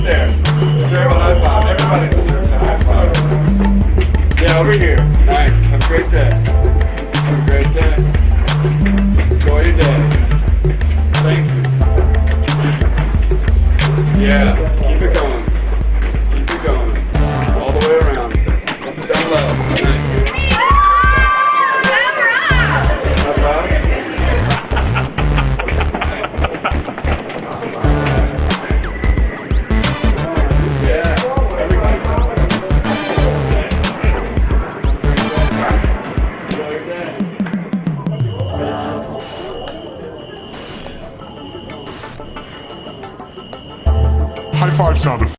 there. Deserve a high five. Everybody deserves a high five. Yeah, over here. Nice. Have a great day. Have a great day. Enjoy your day. Thank you. Yeah, keep it going. Keep it going. All the way around. Up and down low. Nice. High five. Yeah, everybody. Enjoy your day. High five sound effect.